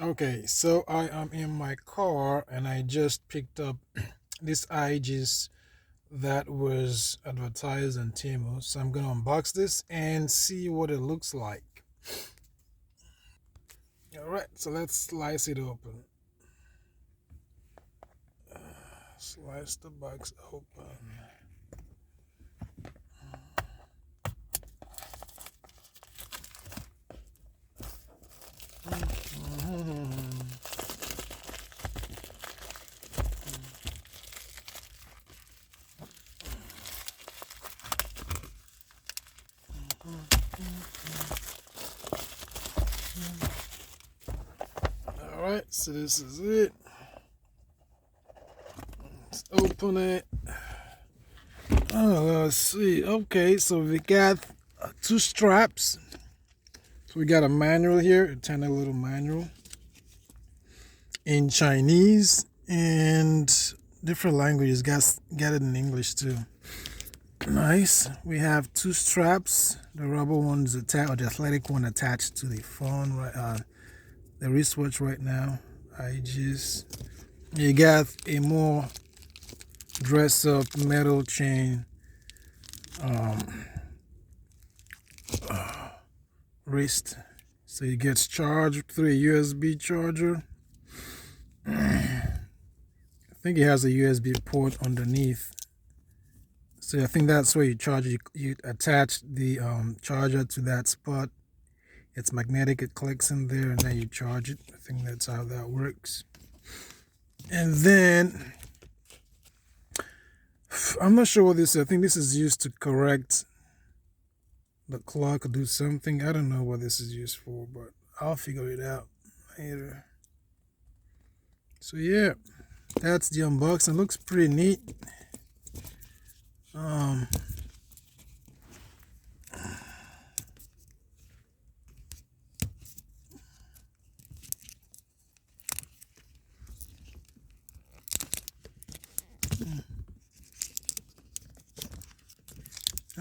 Okay, so I am in my car and I just picked up this Eigiis that was advertised on Temu. So I'm gonna unbox this and see what it looks like. Alright, so let's slice it open. Slice the box open. Alright, so this is it. Let's open it. Oh, let's see. Okay, so we got two straps. So we got a manual here, a tiny little manual in Chinese and different languages. Got it in English too. Nice. We have two straps. The rubber one is attached, or the athletic one attached to the phone, right? The wristwatch right now. Eigiis. You got a more dress up metal chain wrist. So it gets charged through a USB charger. I think it has a USB port underneath. So I think that's where you charge. You attach the charger to that spot. It's magnetic. It clicks in there, and then you charge it. I think that's how that works. And then I'm not sure what this is. I think this is used to correct the clock or do something. I don't know what this is used for, but I'll figure it out later. So yeah, that's the unboxing. Looks pretty neat. Um,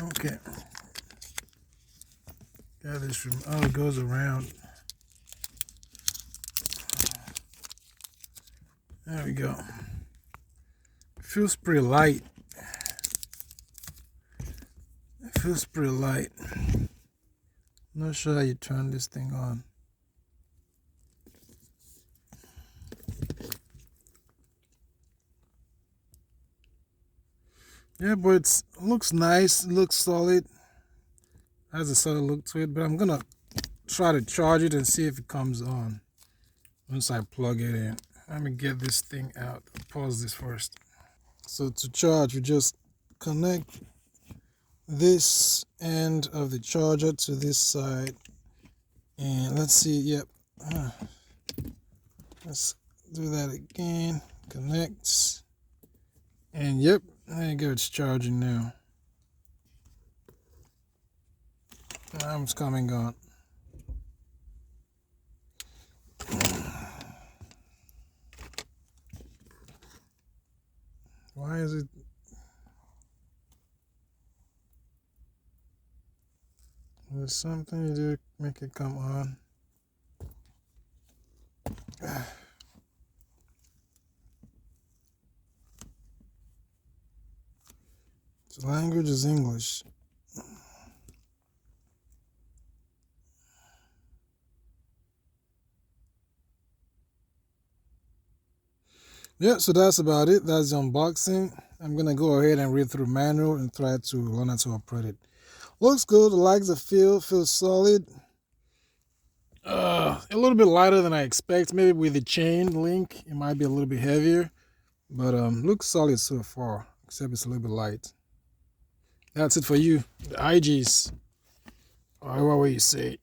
okay. Got this from, oh, it goes around. There we go. Feels pretty light. It feels pretty light. Not sure how you turn this thing on. Yeah, but it looks nice. It looks solid. Has a solid look to it. But I'm gonna try to charge it and see if it comes on once I plug it in. Let me get this thing out. Pause this first. So to charge, you just connect this end of the charger to this side, and let's see. Yep. Let's do that again. Connects, and yep, there you go. It's charging now. Now it's coming on. Why is it? There's something you do to make it come on. The language is English. Yeah, so that's about it. That's the unboxing. I'm gonna go ahead and read through the manual and try to learn how to operate it. Looks good. I like the feel. Feels solid. A little bit lighter than I expect. Maybe with the chain link, it might be a little bit heavier. But looks solid so far, except it's a little bit light. That's it for you. The Eigiis, or however you say it.